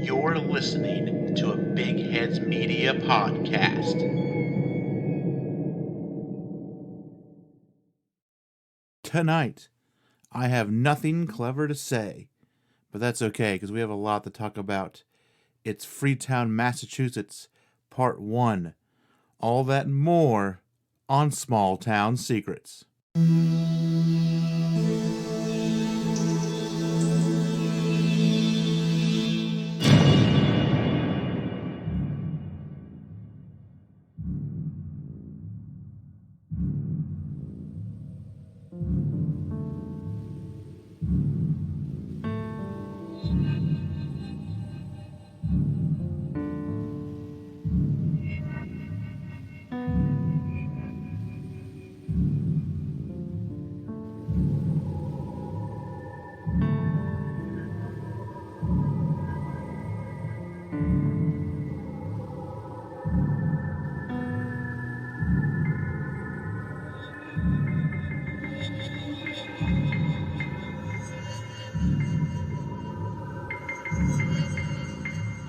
You're listening to a Big Heads Media podcast. Tonight, I have nothing clever to say, but that's okay because we have a lot to talk about. It's Freetown, Massachusetts, Part 1. All that and more on Small Town Secrets.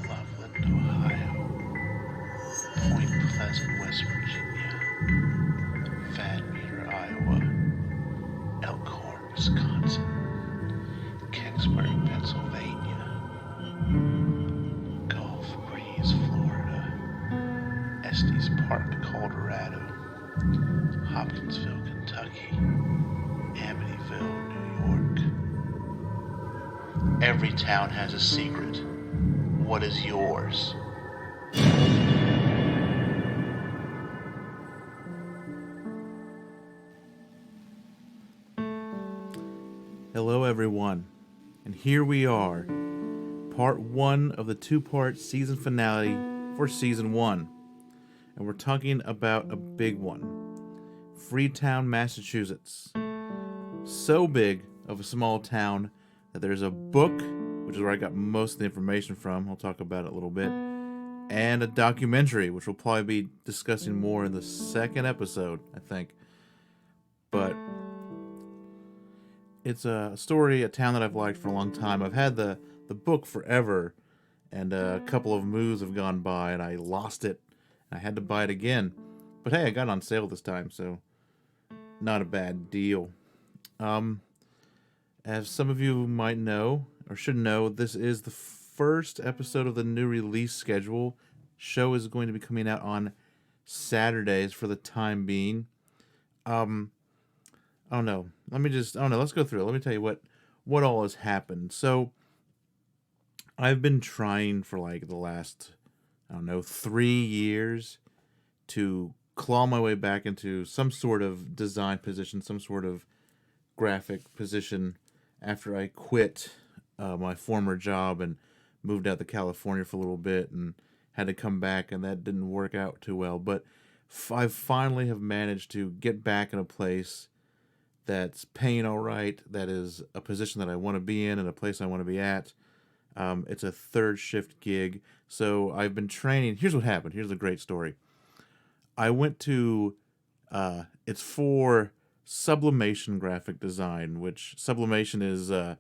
Loveland, Ohio. Point Pleasant, West Virginia. Van Meter, Iowa. Elkhorn, Wisconsin. Kecksburg, Pennsylvania. Gulf Breeze, Florida. Estes Park, Colorado. Hopkinsville, Kentucky. Amityville, New York. Every town has a secret. What is yours? Hello everyone, and here we are, part 1 of the 2-part season finale for season 1. And we're talking about a big one, Freetown, Massachusetts. So big of a small town that there's a book, which is where I got most of the information from, I'll talk about it a little bit, and a documentary, which we'll probably be discussing more in the second episode, I think. But it's a story, a town that I've liked for a long time. I've had the book forever, and a couple of moves have gone by, and I lost it. I had to buy it again. But hey, I got it on sale this time, so not a bad deal. As some of you might know, or should know, this is the first episode of the new release schedule. Show is going to be coming out on Saturdays for the time being. Oh no, let's go through it. Let me tell you what all has happened. So, I've been trying for like the last, 3 years to claw my way back into some sort of design position, some sort of graphic position after I quit my former job and moved out to California for a little bit and had to come back, and that didn't work out too well. But I finally have managed to get back in a place that's paying all right, that is a position that I want to be in and a place I want to be at. It's a third shift gig. So I've been training. Here's what happened. Here's a great story. I went to, it's for sublimation graphic design, which sublimation is a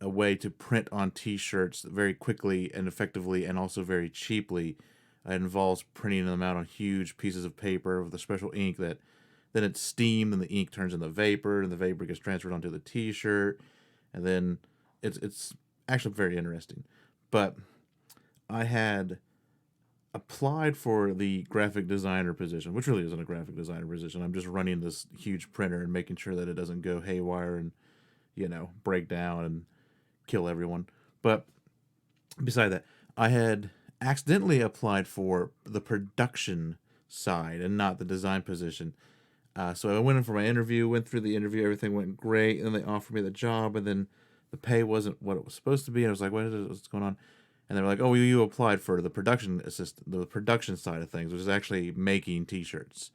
way to print on t-shirts very quickly and effectively and also very cheaply. It involves printing them out on huge pieces of paper with a special ink that then it's steamed, and the ink turns into vapor, and the vapor gets transferred onto the t-shirt, and then it's actually very interesting. But I had applied for the graphic designer position, which really isn't a graphic designer position. I'm just running this huge printer and making sure that it doesn't go haywire and, break down and kill everyone. But beside that, I had accidentally applied for the production side and not the design position. So I went in for my interview, went through the interview, everything went great, and they offered me the job, and then the pay wasn't what it was supposed to be, and I was like, what's going on? And they were like, oh, you applied for the production the production side of things, which is actually making t-shirts.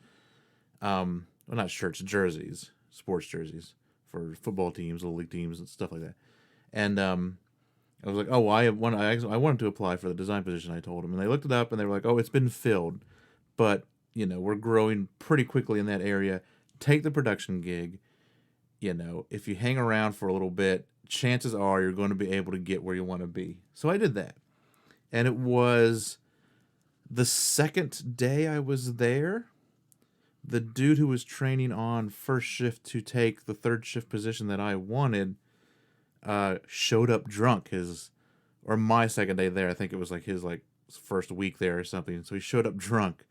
Well, not shirts, jerseys, sports jerseys for football teams, little league teams, and stuff like that. And I was like, oh, well, I wanted to apply for the design position, I told them, and they looked it up, and they were like, oh, it's been filled, but we're growing pretty quickly in that area. Take the production gig. If you hang around for a little bit, chances are you're going to be able to get where you want to be. So I did that. And it was the second day I was there. The dude who was training on first shift to take the third shift position that I wanted showed up drunk. Or my second day there, I think it was like his first week there or something. So he showed up drunk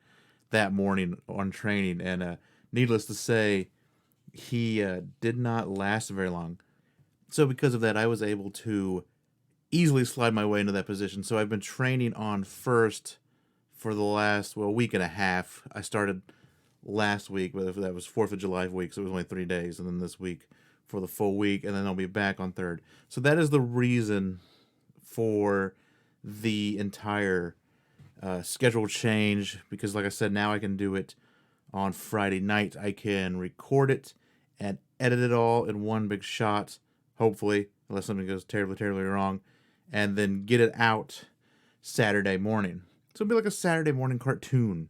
that morning on training, and needless to say, he did not last very long. So because of that, I was able to easily slide my way into that position. So I've been training on first for the last, week and a half. I started last week, but that was 4th of July week, so it was only 3 days, and then this week for the full week, and then I'll be back on third. So that is the reason for the entire schedule change, because like I said, now I can do it on Friday night. I can record it and edit it all in one big shot, hopefully, unless something goes terribly, terribly wrong, and then get it out Saturday morning. So it'll be like a Saturday morning cartoon.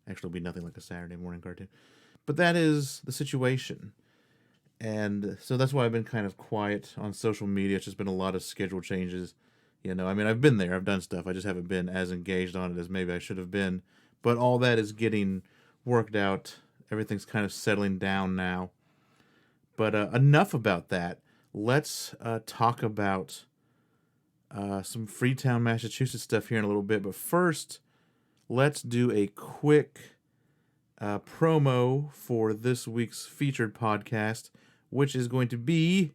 Actually, it'll be nothing like a Saturday morning cartoon. But that is the situation. And so that's why I've been kind of quiet on social media. It's just been a lot of schedule changes. I've been there. I've done stuff. I just haven't been as engaged on it as maybe I should have been. But all that is getting worked out. Everything's kind of settling down now. But enough about that. Let's talk about some Freetown, Massachusetts stuff here in a little bit. But first, let's do a quick promo for this week's featured podcast, which is going to be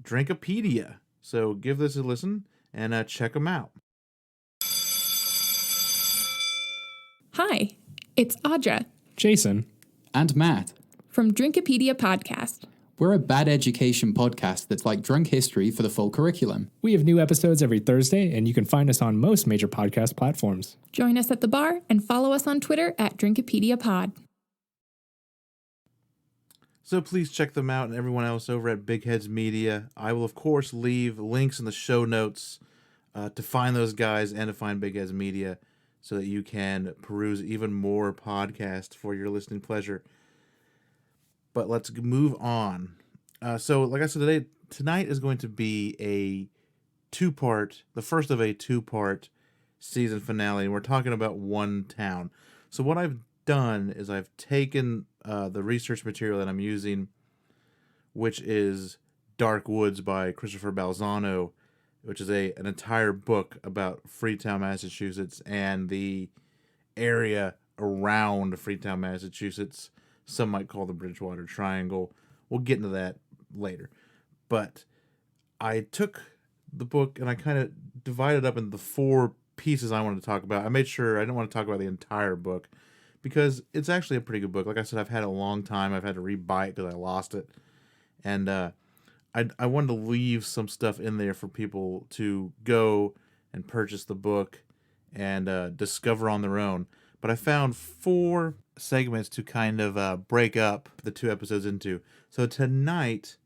Drinkopedia. So give this a listen and check them out. Hi, it's Audra, Jason, and Matt from Drinkopedia Podcast. We're a bad education podcast that's like drunk history for the full curriculum. We have new episodes every Thursday, and you can find us on most major podcast platforms. Join us at the bar and follow us on Twitter at Drinkopedia Pod. So please check them out and everyone else over at Big Heads Media. I will, of course, leave links in the show notes to find those guys and to find Big Heads Media so that you can peruse even more podcasts for your listening pleasure. But let's move on. So, like I said, tonight is going to be a the first of a two-part season finale, and we're talking about one town. So what I've done is I've taken the research material that I'm using, which is Dark Woods by Christopher Balzano, which is an entire book about Freetown, Massachusetts, and the area around Freetown, Massachusetts. Some might call the Bridgewater Triangle. We'll get into that later. But I took the book and I kind of divided up into the 4 pieces I wanted to talk about. I made sure I didn't want to talk about the entire book because it's actually a pretty good book. Like I said, I've had it a long time. I've had to rebuy it because I lost it. And I wanted to leave some stuff in there for people to go and purchase the book and discover on their own. But I found 4 segments to kind of break up the 2 episodes into. So tonight,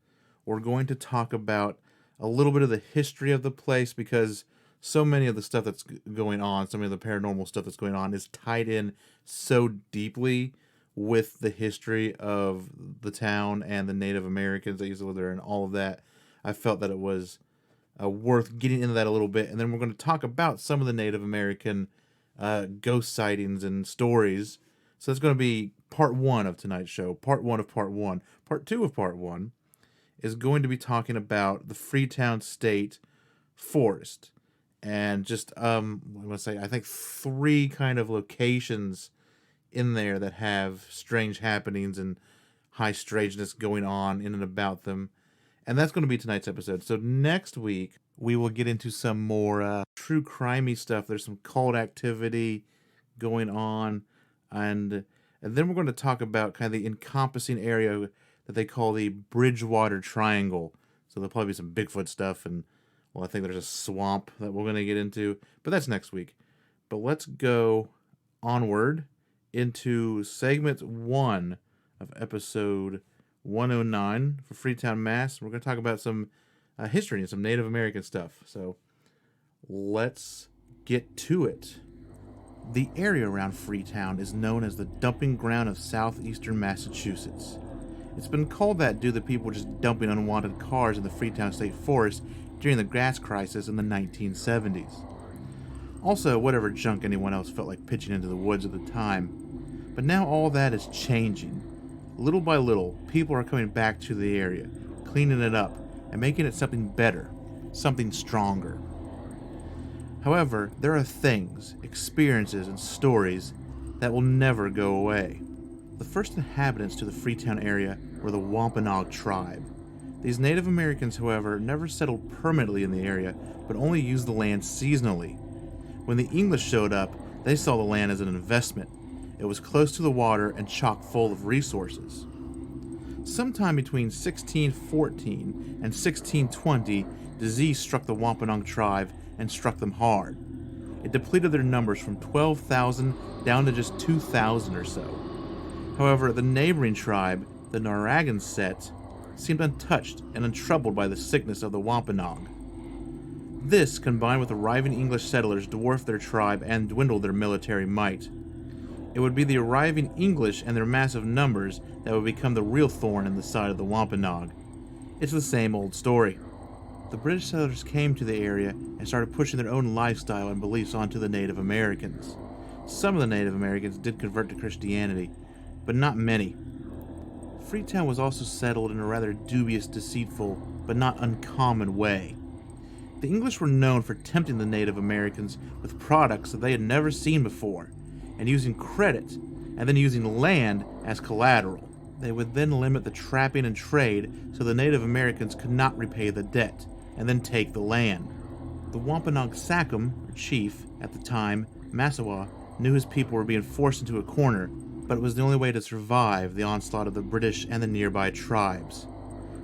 we're going to talk about a little bit of the history of the place because so many of the stuff that's going on, so many of the paranormal stuff that's going on is tied in so deeply with the history of the town and the Native Americans that used to live there and all of that. I felt that it was worth getting into that a little bit. And then we're going to talk about some of the Native American ghost sightings and stories. So that's going to be part 1 of tonight's show, part 1 of part 1. Part 2 of part 1 is going to be talking about the Freetown State Forest. And just, I'm going to say, I think 3 kind of locations in there that have strange happenings and high strangeness going on in and about them. And that's going to be tonight's episode. So next week, we will get into some more true crimey stuff. There's some cult activity going on. And then we're going to talk about kind of the encompassing area that they call the Bridgewater Triangle. So there'll probably be some Bigfoot stuff. And, I think there's a swamp that we're going to get into. But that's next week. But let's go onward into segment 1 of episode 109 for Freetown, Mass. We're going to talk about some history and some Native American stuff. So let's get to it. The area around Freetown is known as the dumping ground of Southeastern Massachusetts. It's been called that due to people just dumping unwanted cars in the Freetown State Forest during the gas crisis in the 1970s. Also, whatever junk anyone else felt like pitching into the woods at the time. But now all that is changing. Little by little, people are coming back to the area, cleaning it up, and making it something better, something stronger. However, there are things, experiences, and stories that will never go away. The first inhabitants to the Freetown area were the Wampanoag tribe. These Native Americans, however, never settled permanently in the area, but only used the land seasonally. When the English showed up, they saw the land as an investment. It was close to the water and chock full of resources. Sometime between 1614 and 1620, disease struck the Wampanoag tribe and struck them hard. It depleted their numbers from 12,000 down to just 2,000 or so. However, the neighboring tribe, the Narragansett, seemed untouched and untroubled by the sickness of the Wampanoag. This, combined with arriving English settlers, dwarfed their tribe and dwindled their military might. It would be the arriving English and their massive numbers that would become the real thorn in the side of the Wampanoag. It's the same old story. The British settlers came to the area and started pushing their own lifestyle and beliefs onto the Native Americans. Some of the Native Americans did convert to Christianity, but not many. Freetown was also settled in a rather dubious, deceitful, but not uncommon way. The English were known for tempting the Native Americans with products that they had never seen before, and using credit, and then using land as collateral. They would then limit the trapping and trade so the Native Americans could not repay the debt, and then take the land. The Wampanoag Sachem, or chief, at the time, Massawa, knew his people were being forced into a corner, but it was the only way to survive the onslaught of the British and the nearby tribes.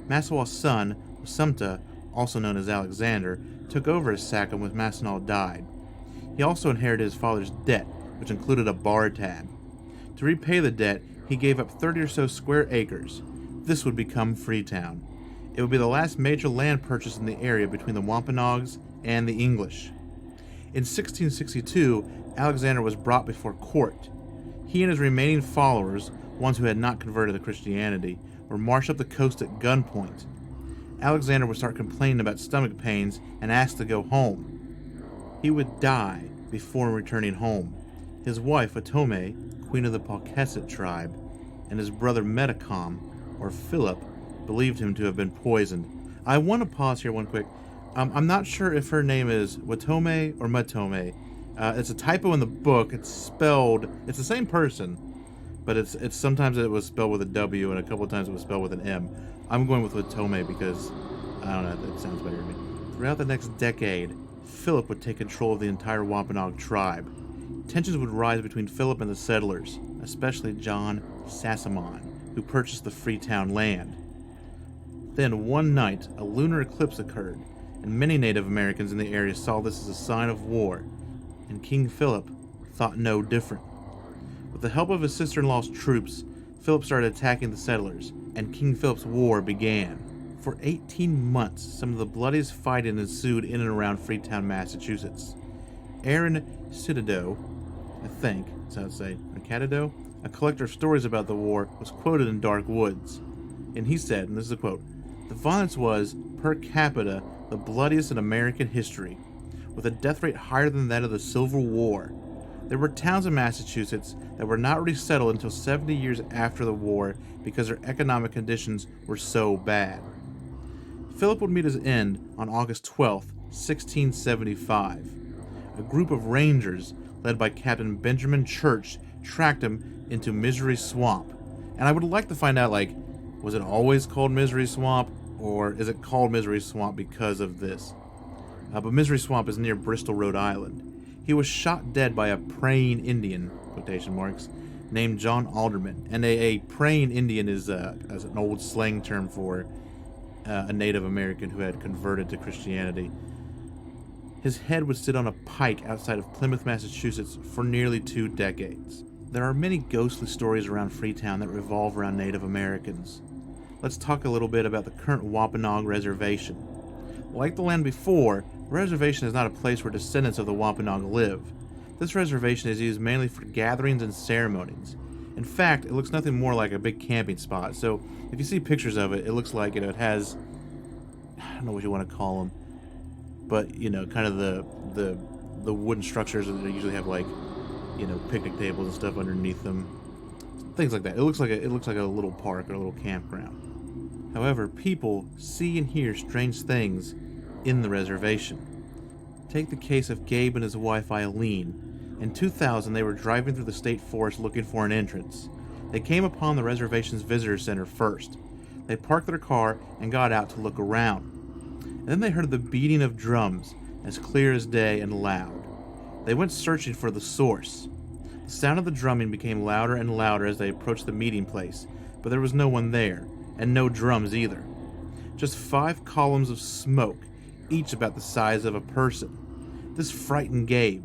Massawa's son, Wasumta, also known as Alexander, took over as Sachem when Massawa died. He also inherited his father's debt, which included a bar tab. To repay the debt, he gave up 30 or so square acres. This would become Freetown. It would be the last major land purchase in the area between the Wampanoags and the English. In 1662, Alexander was brought before court. He and his remaining followers, ones who had not converted to Christianity, were marched up the coast at gunpoint. Alexander would start complaining about stomach pains and asked to go home. He would die before returning home. His wife, Otome, queen of the Pauquesset tribe, and his brother Metacom, or Philip, believed him to have been poisoned. I want to pause here one quick. I'm not sure if her name is Watome or Matome. It's a typo in the book. It's the same person, but it's sometimes it was spelled with a W and a couple of times it was spelled with an M. I'm going with Watome because, I don't know, that sounds better to me. Throughout the next decade, Philip would take control of the entire Wampanoag tribe. Tensions would rise between Philip and the settlers, especially John Sassamon, who purchased the Freetown land. Then, one night, a lunar eclipse occurred, and many Native Americans in the area saw this as a sign of war, and King Philip thought no different. With the help of his sister-in-law's troops, Philip started attacking the settlers, and King Philip's war began. For 18 months, some of the bloodiest fighting ensued in and around Freetown, Massachusetts. Aaron Citado, I think that's how to say, Citado, a collector of stories about the war, was quoted in Dark Woods. And he said, and this is a quote, "The violence was, per capita, the bloodiest in American history, with a death rate higher than that of the Civil War. There were towns in Massachusetts that were not resettled until 70 years after the war because their economic conditions were so bad." Philip would meet his end on August 12, 1675. A group of rangers, led by Captain Benjamin Church, tracked him into Misery Swamp. And I would like to find out, was it always called Misery Swamp, or is it called Misery Swamp because of this? But Misery Swamp is near Bristol, Rhode Island. He was shot dead by a praying Indian, quotation marks, named John Alderman. And a praying Indian is as an old slang term for a Native American who had converted to Christianity. His head would sit on a pike outside of Plymouth, Massachusetts for nearly 2 decades. There are many ghostly stories around Freetown that revolve around Native Americans. Let's talk a little bit about the current Wampanoag Reservation. Like the land before, the reservation is not a place where descendants of the Wampanoag live. This reservation is used mainly for gatherings and ceremonies. In fact, it looks nothing more like a big camping spot, so if you see pictures of it, it looks like, it has, I don't know what you want to call them, but, kind of the the wooden structures that usually have like, picnic tables and stuff underneath them, things like that. It looks like a little park or a little campground. However, people see and hear strange things in the reservation. Take the case of Gabe and his wife Eileen. In 2000, they were driving through the state forest looking for an entrance. They came upon the reservation's visitor center first. They parked their car and got out to look around. And then they heard the beating of drums, as clear as day and loud. They went searching for the source. The sound of the drumming became louder and louder as they approached the meeting place, but there was no one there, and no drums either. Just 5 columns of smoke, each about the size of a person. This frightened Gabe,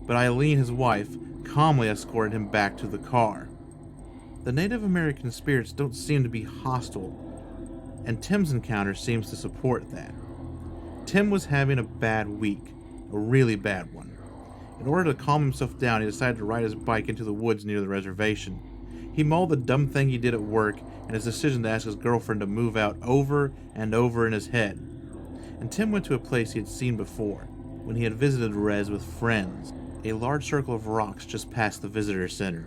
but Eileen, his wife, calmly escorted him back to the car. The Native American spirits don't seem to be hostile, and Tim's encounter seems to support that. Tim was having a bad week, a really bad one. In order to calm himself down, he decided to ride his bike into the woods near the reservation. He mulled the dumb thing he did at work and his decision to ask his girlfriend to move out over and over in his head. And Tim went to a place he had seen before, when he had visited Res with friends, a large circle of rocks just past the visitor center.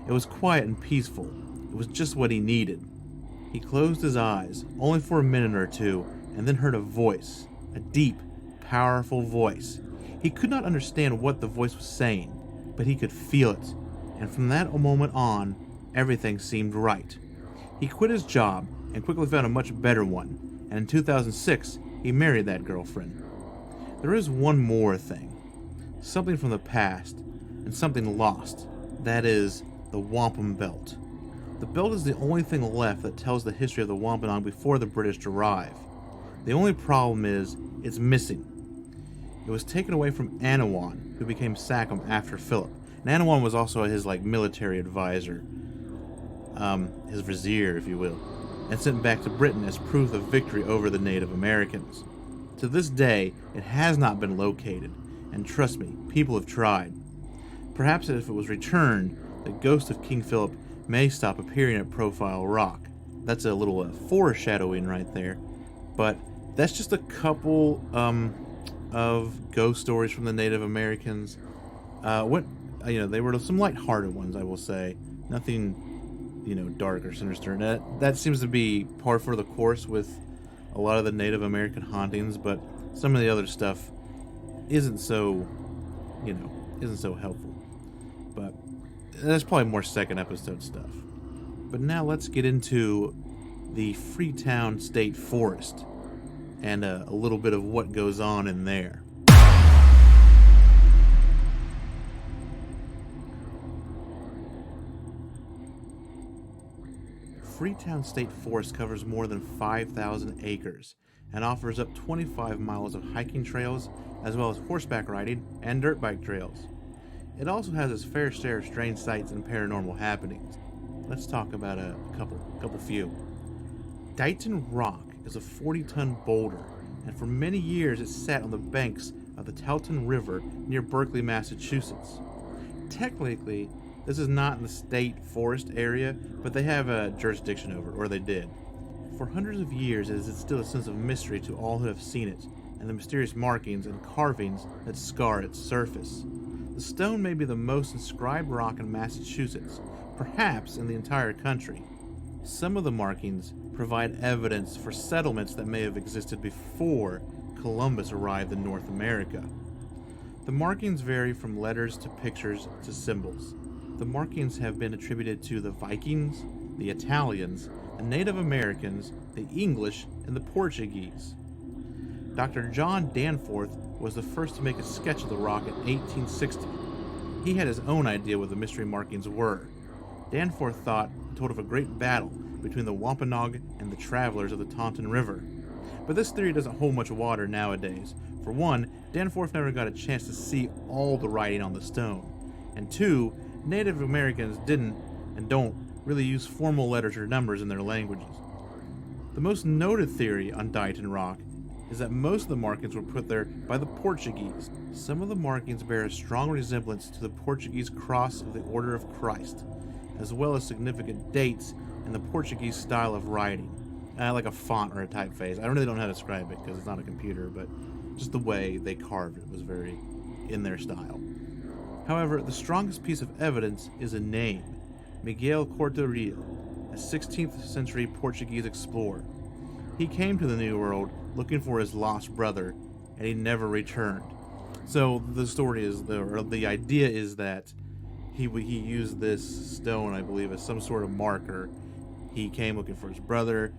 It was quiet and peaceful. It was just what he needed. He closed his eyes, only for a minute or two, and then heard a voice, a deep, powerful voice. He could not understand what the voice was saying, but he could feel it, and from that moment on, everything seemed right. He quit his job and quickly found a much better one, and in 2006, he married that girlfriend. There is one more thing. Something from the past, and something lost. That is, the wampum belt. The belt is the only thing left that tells the history of the Wampanoag before the British arrive. The only problem is, it's missing. It was taken away from Anawan, who became Sachem after Philip. And Anawan was also his military advisor, his vizier, if you will, and sent back to Britain as proof of victory over the Native Americans. To this day, it has not been located, and trust me, people have tried. Perhaps if it was returned, the ghost of King Philip may stop appearing at Profile Rock. That's a little foreshadowing right there, but that's just a couple of ghost stories from the Native Americans. They were some lighthearted ones, I will say. Nothing, dark or sinister. And that seems to be par for the course with a lot of the Native American hauntings, but some of the other stuff isn't so helpful. But that's probably more second episode stuff. But now let's get into the Freetown State Forest and a little bit of what goes on in there. Freetown State Forest covers more than 5,000 acres and offers up 25 miles of hiking trails as well as horseback riding and dirt bike trails. It also has its fair share of strange sights and paranormal happenings. Let's talk about a couple few. Dighton Rock is a 40-ton boulder, and for many years it sat on the banks of the Tahltan River near Berkeley, Massachusetts. Technically, this is not in the state forest area, but they have a jurisdiction over it, or they did. For hundreds of years, it has instilled a sense of mystery to all who have seen it, and the mysterious markings and carvings that scar its surface. The stone may be the most inscribed rock in Massachusetts, perhaps in the entire country. Some of the markings provide evidence for settlements that may have existed before Columbus arrived in North America. The markings vary from letters to pictures to symbols. The markings have been attributed to the Vikings, the Italians, the Native Americans, the English, and the Portuguese. Dr. John Danforth was the first to make a sketch of the rock in 1860. He had his own idea what the mystery markings were. Danforth thought he told of a great battle between the Wampanoag and the travelers of the Tahltan River. But this theory doesn't hold much water nowadays. For one, Danforth never got a chance to see all the writing on the stone. And two, Native Americans didn't and don't really use formal letters or numbers in their languages. The most noted theory on Dighton Rock is that most of the markings were put there by the Portuguese. Some of the markings bear a strong resemblance to the Portuguese cross of the Order of Christ, as well as significant dates in the Portuguese style of writing, like a font or a typeface. I really don't know how to describe it because it's not a computer, but just the way they carved it was very in their style. However, the strongest piece of evidence is a name, Miguel Cordeiro, a 16th century Portuguese explorer. He came to the New World looking for his lost brother, and he never returned. So the story is, the idea is that he used this stone, I believe, as some sort of marker. He came looking for his brother.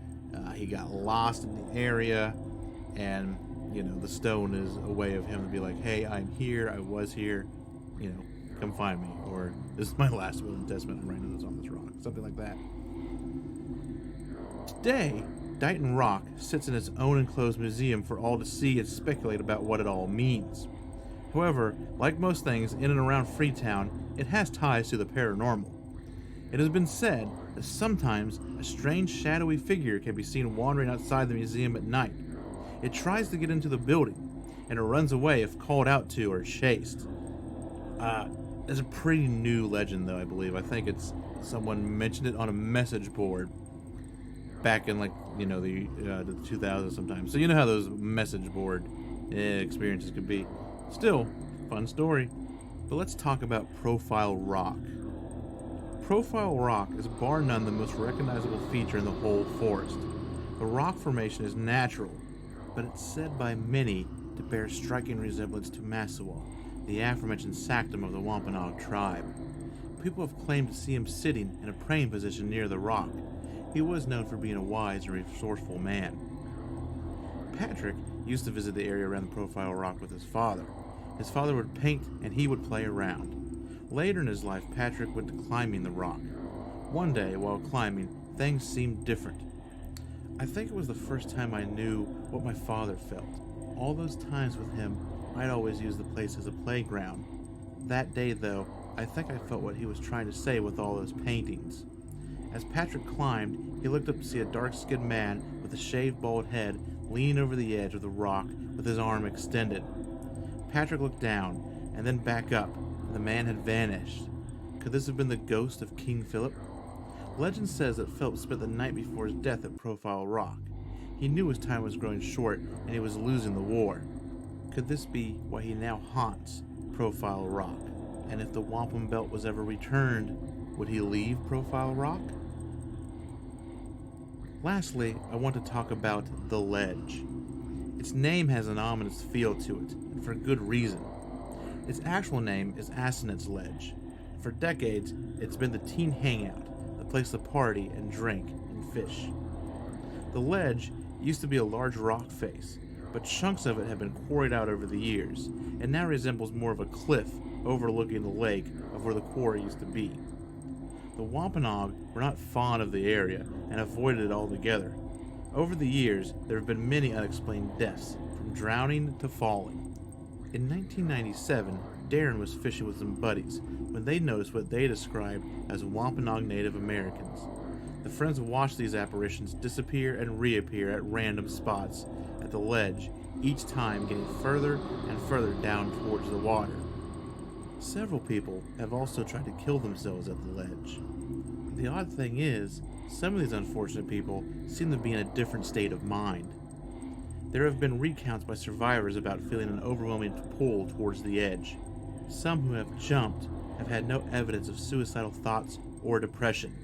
He got lost in the area, and the stone is a way of him to be like, "Hey, I'm here. I was here. Come find me." Or, "This is my last will and testament. I'm writing this on this rock." Something like that. Today, Dighton Rock sits in its own enclosed museum for all to see and speculate about what it all means. However, like most things in and around Freetown, it has ties to the paranormal. It has been said that sometimes a strange shadowy figure can be seen wandering outside the museum at night. It tries to get into the building, and it runs away if called out to or chased. It's a pretty new legend, though, I believe. I think it's someone mentioned it on a message board back in the 2000s sometimes. So you know how those message board experiences could be. Still, fun story. But let's talk about Profile Rock. Profile Rock is bar none the most recognizable feature in the whole forest. The rock formation is natural, but it's said by many to bear striking resemblance to Massawa, the aforementioned sanctum of the Wampanoag tribe. People have claimed to see him sitting in a praying position near the rock. He was known for being a wise and resourceful man. Patrick used to visit the area around the Profile Rock with his father. His father would paint and he would play around. Later in his life, Patrick went to climbing the rock. One day, while climbing, things seemed different. I think it was the first time I knew what my father felt. All those times with him, I'd always used the place as a playground. That day, though, I think I felt what he was trying to say with all those paintings. As Patrick climbed, he looked up to see a dark-skinned man with a shaved bald head leaning over the edge of the rock with his arm extended. Patrick looked down, and then back up, and the man had vanished. Could this have been the ghost of King Philip? Legend says that Philip spent the night before his death at Profile Rock. He knew his time was growing short, and he was losing the war. Could this be why he now haunts Profile Rock? And if the wampum belt was ever returned, would he leave Profile Rock? Lastly, I want to talk about the Ledge. Its name has an ominous feel to it, and for good reason. Its actual name is Assenet's Ledge. For decades, it's been the teen hangout, the place to party and drink and fish. The Ledge used to be a large rock face, but chunks of it have been quarried out over the years, and now resembles more of a cliff overlooking the lake of where the quarry used to be. The Wampanoag were not fond of the area and avoided it altogether. Over the years, there have been many unexplained deaths, from drowning to falling. In 1997, Darren was fishing with some buddies when they noticed what they described as Wampanoag Native Americans. The friends watched these apparitions disappear and reappear at random spots at the ledge, each time getting further and further down towards the water. Several people have also tried to kill themselves at the ledge. The odd thing is, some of these unfortunate people seem to be in a different state of mind. There have been recounts by survivors about feeling an overwhelming pull towards the edge. Some who have jumped have had no evidence of suicidal thoughts or depression.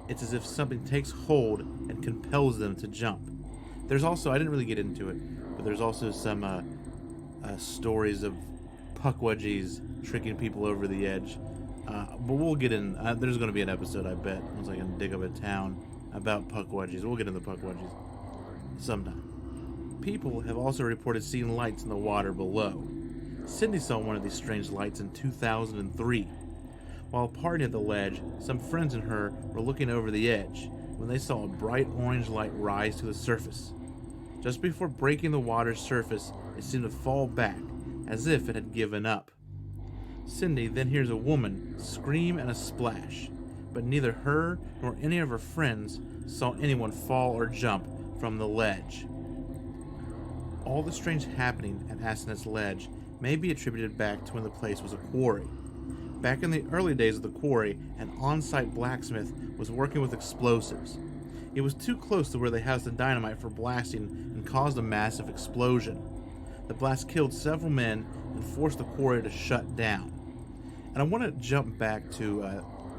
It's as if something takes hold and compels them to jump. There's also, I didn't really get into it, but there's also some stories of puckwudgies tricking people over the edge. But we'll get in. There's going to be an episode, I bet, once I can dig up a town about puckwudgies. We'll get into puckwudgies sometime. People have also reported seeing lights in the water below. Cindy saw one of these strange lights in 2003. While partying at the ledge, some friends and her were looking over the edge when they saw a bright orange light rise to the surface. Just before breaking the water's surface, it seemed to fall back, as if it had given up. Cindy then hears a woman scream and a splash, but neither her nor any of her friends saw anyone fall or jump from the ledge. All the strange happening at Assenet's Ledge may be attributed back to when the place was a quarry. Back in the early days of the quarry, an on-site blacksmith was working with explosives. It was too close to where they housed the dynamite for blasting and caused a massive explosion. The blast killed several men and forced the quarry to shut down. And I want to jump back to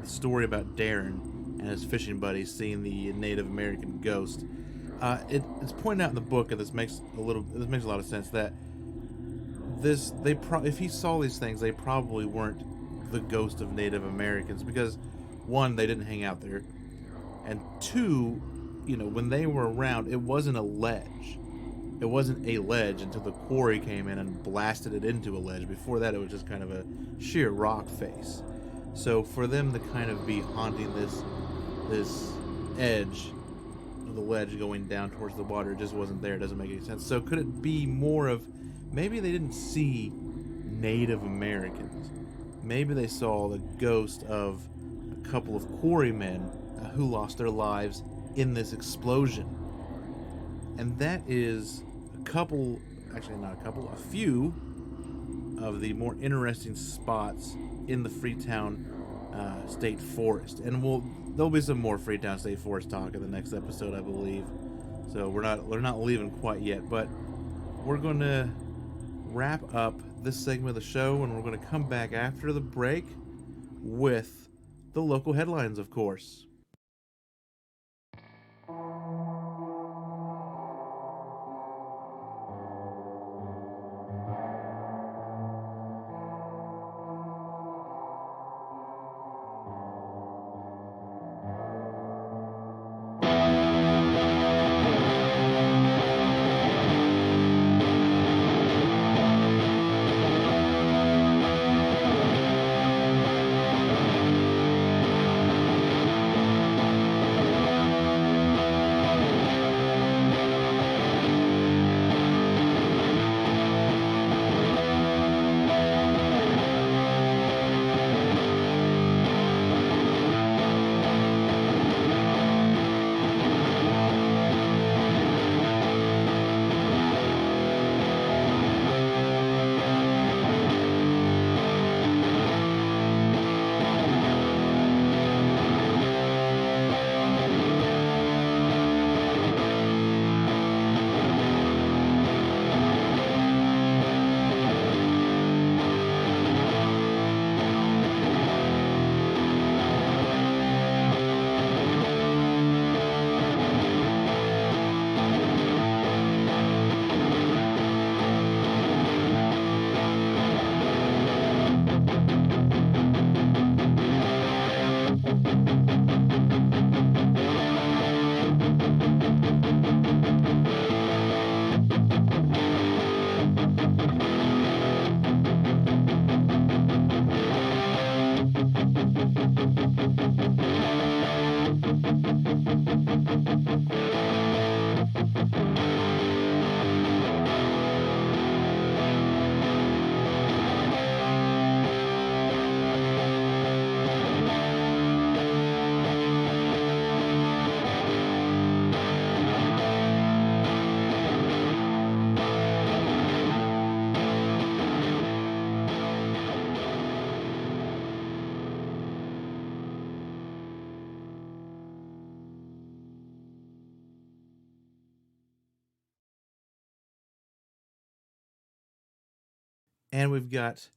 the story about Darren and his fishing buddies seeing the Native American ghost. It's pointed out in the book, and this makes a lot of sense, that if he saw these things, they probably weren't the ghost of Native Americans, because one, they didn't hang out there, and two, when they were around, it wasn't a ledge. It wasn't a ledge until the quarry came in and blasted it into a ledge. Before that, it was just kind of a sheer rock face. So for them to kind of be haunting this edge of the ledge going down towards the water, it just wasn't there. It doesn't make any sense. So could it be more of, maybe they didn't see Native Americans. Maybe they saw the ghost of a couple of quarrymen who lost their lives in this explosion. And that is a few of the more interesting spots in the Freetown State Forest. And there'll be some more Freetown State Forest talk in the next episode, I believe. So we're not leaving quite yet, but we're going to wrap up this segment of the show, and we're going to come back after the break with the local headlines, of course. And we've got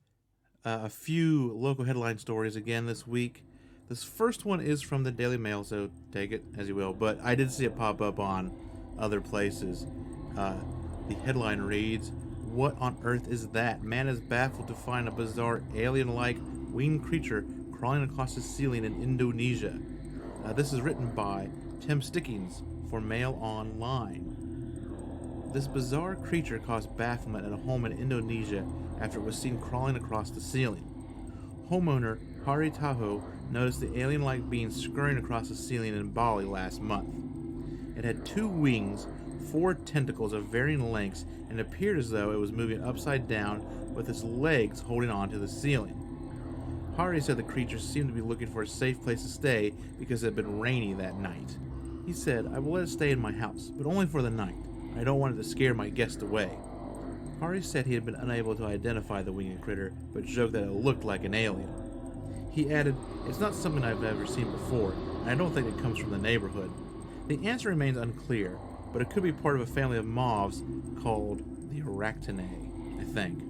a few local headline stories again this week. This first one is from the Daily Mail, so take it as you will, but I did see it pop up on other places. The headline reads, "What on earth is that? Man is baffled to find a bizarre alien-like winged creature crawling across the ceiling in Indonesia." This is written by Tim Stickings for Mail Online. This bizarre creature caused bafflement at a home in Indonesia after it was seen crawling across the ceiling. Homeowner Hari Taho noticed the alien-like being scurrying across the ceiling in Bali last month. It had 2 wings, 4 tentacles of varying lengths, and appeared as though it was moving upside down with its legs holding onto the ceiling. Hari said the creature seemed to be looking for a safe place to stay because it had been rainy that night. He said, "I will let it stay in my house, but only for the night. I don't want it to scare my guests away." Hari said he had been unable to identify the winged critter, but joked that it looked like an alien. He added, "It's not something I've ever seen before, and I don't think it comes from the neighborhood." The answer remains unclear, but it could be part of a family of moths called the Aractinae, I think.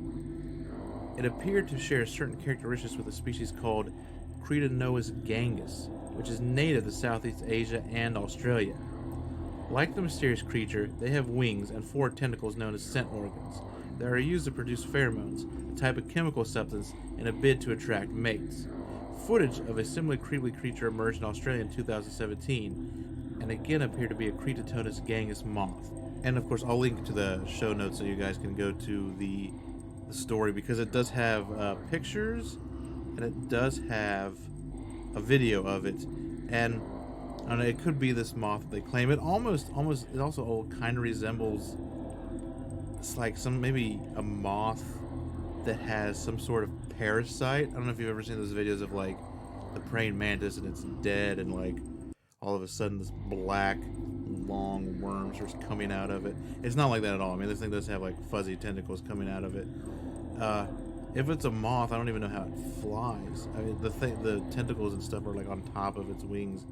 It appeared to share certain characteristics with a species called Cretanois gangus, which is native to Southeast Asia and Australia. Like the mysterious creature, they have wings and 4 tentacles known as scent organs that are used to produce pheromones, a type of chemical substance, in a bid to attract mates. Footage of a similarly creepy creature emerged in Australia in 2017, and again appeared to be a Cretanois gangus moth. And of course, I'll link to the show notes so you guys can go to the story, because it does have pictures and it does have a video of it. And I don't know, it could be this moth that they claim. It almost it also kind of resembles, it's like maybe a moth that has some sort of parasite. I don't know if you've ever seen those videos of like the praying mantis and it's dead, and like all of a sudden this black long worm starts coming out of it. It's not like that at all. I mean, this thing does have like fuzzy tentacles coming out of it. If it's a moth, I don't even know how it flies. I mean, the tentacles and stuff are like on top of its wings.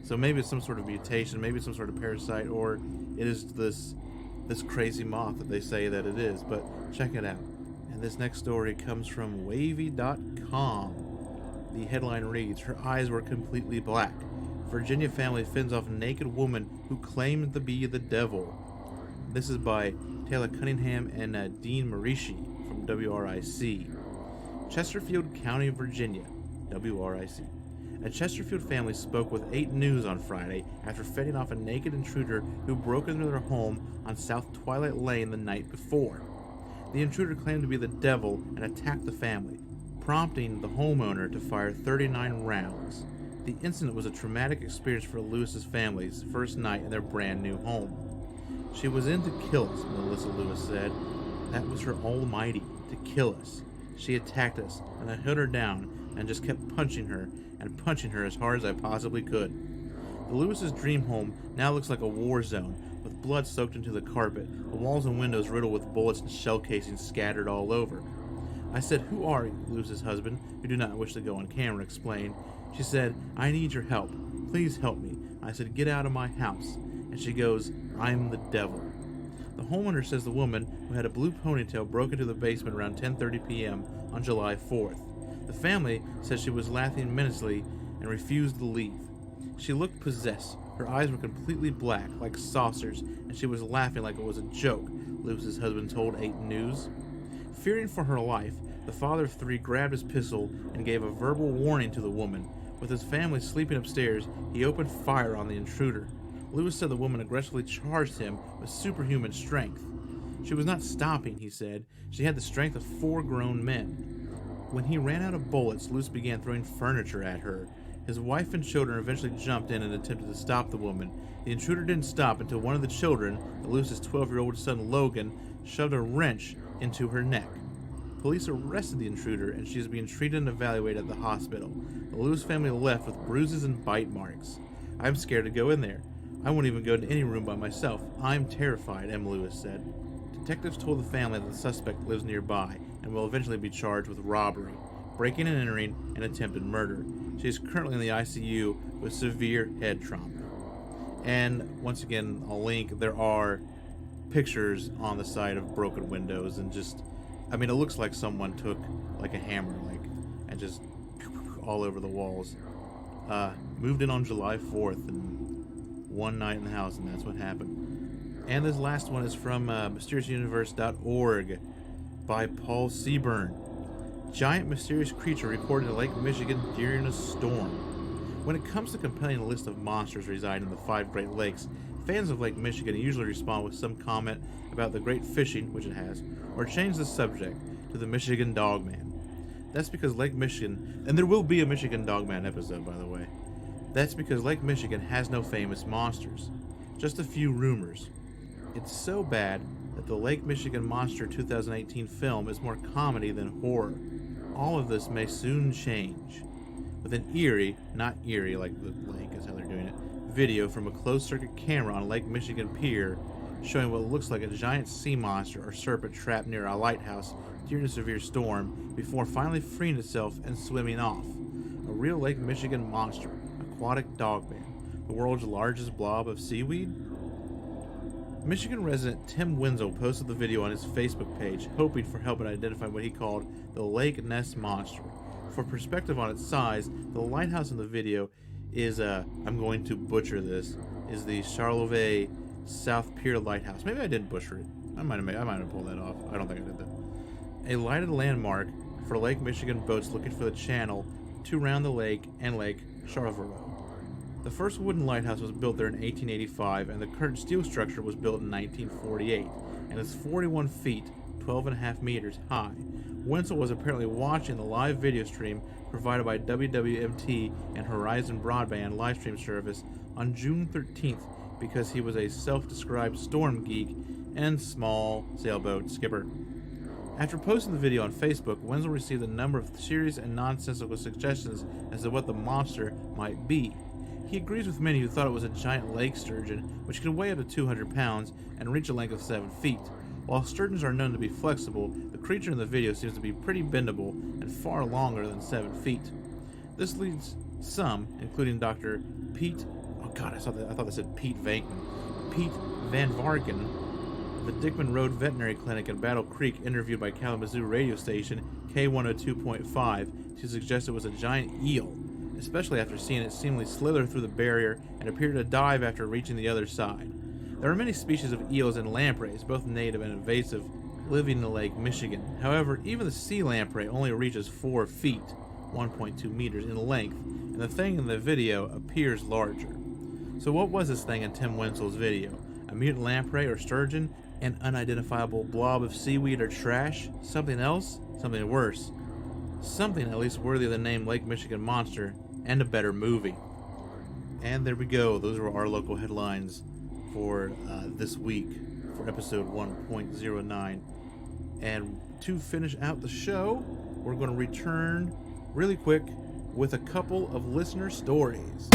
So maybe it's some sort of mutation, maybe it's some sort of parasite, or it is this crazy moth that they say that it is. But check it out. And this next story comes from wavy.com. The headline reads, "Her eyes were completely black. Virginia family fends off naked woman who claimed to be the devil." This is by Taylor Cunningham and Dean Marici from WRIC. Chesterfield County, Virginia, WRIC. A Chesterfield family spoke with 8 News on Friday after fending off a naked intruder who broke into their home on South Twilight Lane the night before. The intruder claimed to be the devil and attacked the family, prompting the homeowner to fire 39 rounds. The incident was a traumatic experience for Lewis's family's first night in their brand new home. "She was in to kill us," Melissa Lewis said. "That was her almighty, to kill us. She attacked us, and I held her down and just kept punching her as hard as I possibly could." The Lewis's dream home now looks like a war zone, with blood soaked into the carpet, the walls and windows riddled with bullets and shell casings scattered all over. "I said, 'Who are you?' Lewis's husband, who did not wish to go on camera, explained. She said, 'I need your help. Please help me.' I said, 'Get out of my house.' And she goes, 'I'm the devil.'" The homeowner says the woman, who had a blue ponytail, broke into the basement around 10:30 p.m. on July 4th. The family says she was laughing menacingly and refused to leave. She looked possessed. Her eyes were completely black, like saucers, and she was laughing like it was a joke, Lewis's husband told 8 News. Fearing for her life, the father of 3 grabbed his pistol and gave a verbal warning to the woman. With his family sleeping upstairs, he opened fire on the intruder. Lewis said the woman aggressively charged him with superhuman strength. "She was not stopping," he said. "She had the strength of 4 grown men." When he ran out of bullets, Lewis began throwing furniture at her. His wife and children eventually jumped in and attempted to stop the woman. The intruder didn't stop until one of the children, Lewis's 12-year-old son Logan, shoved a wrench into her neck. Police arrested the intruder, and she is being treated and evaluated at the hospital. The Lewis family left with bruises and bite marks. "I'm scared to go in there. I won't even go into any room by myself. I'm terrified," M. Lewis said. Detectives told the family that the suspect lives nearby and will eventually be charged with robbery, breaking and entering, and attempted murder. She is currently in the ICU with severe head trauma. And once again, I'll link, there are pictures on the side of broken windows, and just, I mean, it looks like someone took like a hammer, and just all over the walls. Moved in on July 4th, and one night in the house, and that's what happened. And this last one is from mysteriousuniverse.org by Paul Seaburn. Giant mysterious creature reported in Lake Michigan during a storm. When it comes to compiling a list of monsters residing in the 5 Great Lakes, fans of Lake Michigan usually respond with some comment about the great fishing, which it has, or change the subject to the Michigan Dogman. That's because Lake Michigan, and there will be a Michigan Dogman episode, by the way. That's because Lake Michigan has no famous monsters, just a few rumors. It's so bad that the Lake Michigan Monster 2018 film is more comedy than horror. All of this may soon change. With an eerie, not eerie like the lake is how they're doing it, video from a closed-circuit camera on Lake Michigan Pier showing what looks like a giant sea monster or serpent trapped near a lighthouse during a severe storm before finally freeing itself and swimming off. A real Lake Michigan monster, aquatic dogman, the world's largest blob of seaweed? Michigan resident Tim Wenzel posted the video on his Facebook page, hoping for help in identifying what he called the Lake Ness Monster. For perspective on its size, the lighthouse in the video is, I'm going to butcher this, is the Charlevoix South Pier Lighthouse. Maybe I didn't butcher it. I might have pulled that off. I don't think I did that. A lighted landmark for Lake Michigan boats looking for the channel to round the lake and Lake Charlevoix. The first wooden lighthouse was built there in 1885, and the current steel structure was built in 1948, and is 41 feet, 12.5 meters high. Wenzel was apparently watching the live video stream provided by WWMT and Horizon Broadband livestream service on June 13th because he was a self-described storm geek and small sailboat skipper. After posting the video on Facebook, Wenzel received a number of serious and nonsensical suggestions as to what the monster might be. He agrees with many who thought it was a giant lake sturgeon, which can weigh up to 200 pounds and reach a length of 7 feet. While sturgeons are known to be flexible, the creature in the video seems to be pretty bendable and far longer than 7 feet. This leads some, including Dr. Pete, I thought they said Pete Vankman, Pete Van Varken, the Dickman Road Veterinary Clinic in Battle Creek, interviewed by Kalamazoo radio station K102.5, to suggest it was a giant eel, especially after seeing it seemingly slither through the barrier and appear to dive after reaching the other side. There are many species of eels and lampreys, both native and invasive, living in Lake Michigan. However, even the sea lamprey only reaches 4 feet, 1.2 meters in length, and the thing in the video appears larger. So what was this thing in Tim Wenzel's video? A mutant lamprey or sturgeon? An unidentifiable blob of seaweed or trash? Something else? Something worse? Something at least worthy of the name Lake Michigan Monster, and a better movie. And there we go. Those are our local headlines for this week for episode 1.09. And to finish out the show, we're going to return really quick with a couple of listener stories.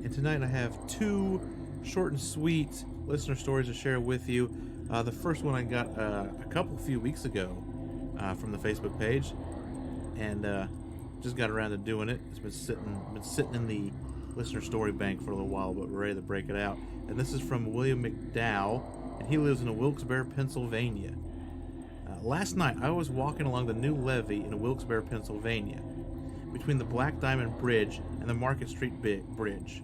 And tonight I have two short and sweet listener stories to share with you. The first one I got a few weeks ago from the Facebook page, and just got around to doing it. It's been sitting in the listener story bank for a little while, but we're ready to break it out. And this is from William McDowell, and he lives in Wilkes-Barre, Pennsylvania. Last night I was walking along the new levee in Wilkes-Barre, Pennsylvania, between the Black Diamond Bridge and the Market Street Bridge,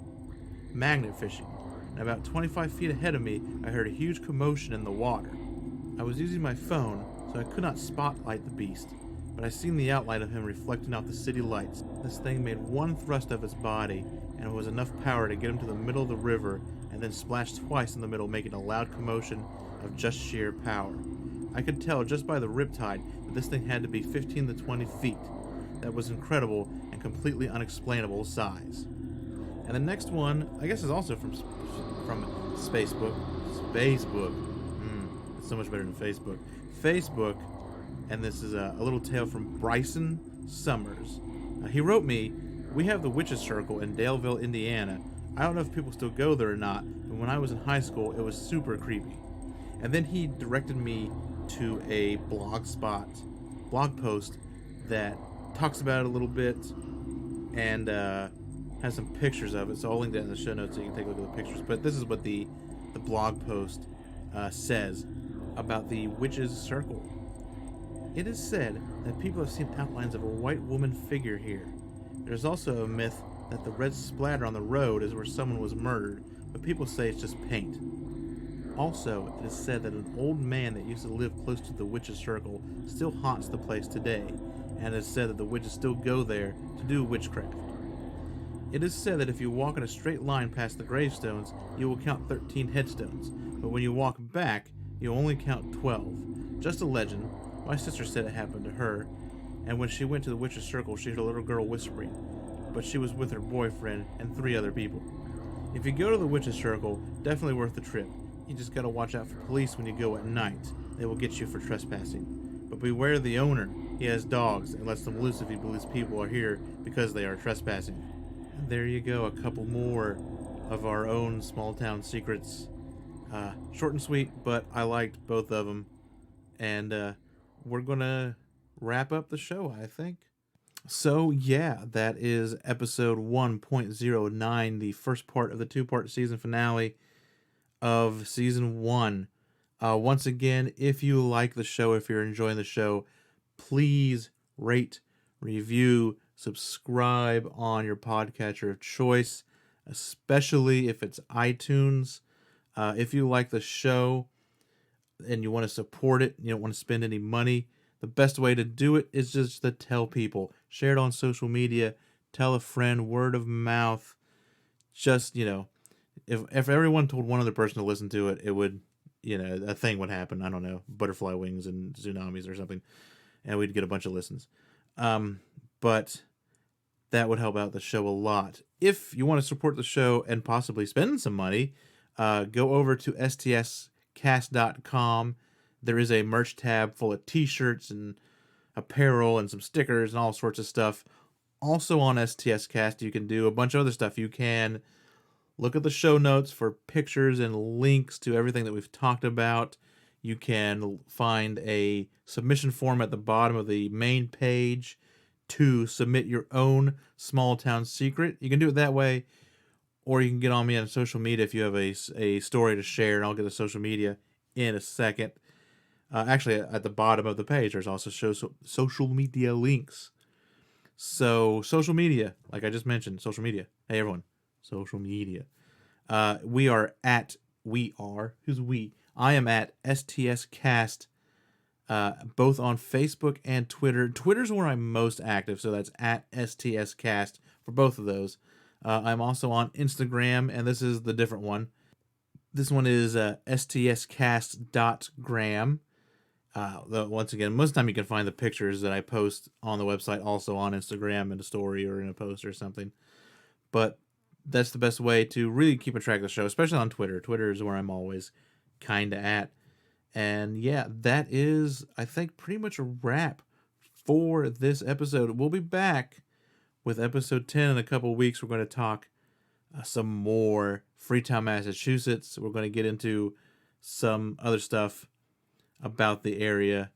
magnet fishing. And about 25 feet ahead of me, I heard a huge commotion in the water. I was using my phone, so I could not spotlight the beast, but I seen the outline of him reflecting off the city lights. This thing made one thrust of its body, and it was enough power to get him to the middle of the river, and then splashed twice in the middle, making a loud commotion of just sheer power. I could tell just by the riptide that this thing had to be 15 to 20 feet. That was incredible and completely unexplainable size. And the next one, I guess, is also from Spacebook. It's so much better than Facebook, and this is a little tale from Bryson Summers. He wrote me, "We have the Witches Circle in Daleville, Indiana. I don't know if people still go there or not, but when I was in high school, it was super creepy." And then he directed me to a blog post that talks about it a little bit, and has some pictures of it, so I'll link that in the show notes so you can take a look at the pictures. But this is what the blog post says about the Witches Circle. It is said that people have seen outlines of a white woman figure here. There's also a myth that the red splatter on the road is where someone was murdered, but people say it's just paint. Also, it is said that an old man that used to live close to the Witches Circle still haunts the place today, and it is said that the witches still go there to do witchcraft. It is said that if you walk in a straight line past the gravestones, you will count 13 headstones, but when you walk back, you'll only count 12. Just a legend. My sister said it happened to her, and when she went to the Witches Circle, she heard a little girl whispering, but she was with her boyfriend and 3 other people. If you go to the Witches Circle, definitely worth the trip. You just gotta watch out for police when you go at night. They will get you for trespassing. But beware the owner. He has dogs and lets them loose if he believes people are here because they are trespassing. And there you go, a couple more of our own small town secrets. Short and sweet, but I liked both of them. And we're gonna wrap up the show, I think. So, yeah, that is episode 1.09, the first part of the two-part season finale of season 1. Once again, if you like the show, if you're enjoying the show, please rate, review, subscribe on your podcatcher of choice, especially if it's iTunes. If you like the show and you want to support it, you don't want to spend any money, the best way to do it is just to tell people. Share it on social media, tell a friend, word of mouth. Just, if everyone told one other person to listen to it, it would, a thing would happen. I don't know, butterfly wings and tsunamis or something, and we'd get a bunch of listens. But that would help out the show a lot. If you want to support the show and possibly spend some money, go over to stscast.com. There is a merch tab full of t-shirts and apparel and some stickers and all sorts of stuff. Also on STScast, you can do a bunch of other stuff. You can look at the show notes for pictures and links to everything that we've talked about. You can find a submission form at the bottom of the main page to submit your own small town secret. You can do it that way, or you can get on me on social media if you have a story to share, and I'll get the social media in a second. Actually, at the bottom of the page, there's also social media links. So, social media, like I just mentioned, social media. Hey, everyone, social media. Who's we? I am at STScast, both on Facebook and Twitter. Twitter's where I'm most active, so that's at STScast for both of those. I'm also on Instagram, and this is the different one. This one is stscast.gram. Once again, most of the time you can find the pictures that I post on the website also on Instagram in a story or in a post or something. But that's the best way to really keep a track of the show, especially on Twitter. Twitter is where I'm always kind of at. And yeah, that is, I think, pretty much a wrap for this episode. We'll be back with episode 10 in a couple weeks. We're going to talk some more Freetown, Massachusetts. We're going to get into some other stuff about the area.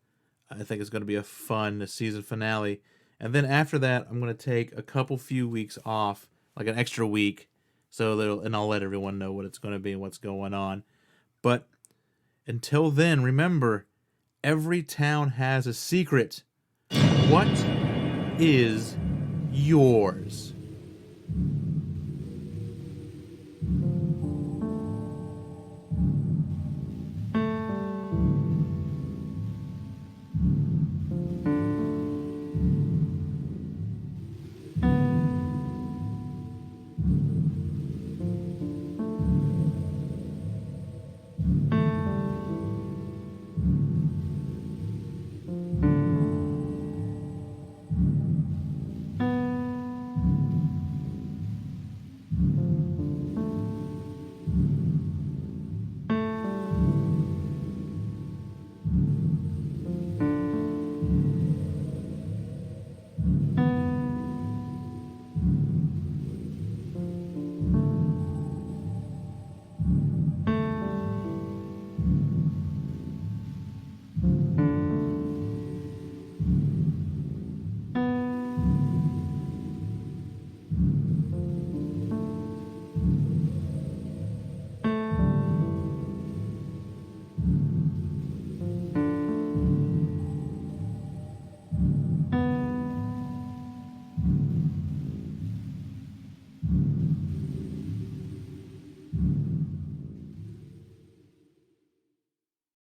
I think it's going to be a fun season finale. And then after that, I'm going to take a few weeks off, like an extra week, and I'll let everyone know what it's going to be and what's going on. But until then, remember, every town has a secret. What is yours?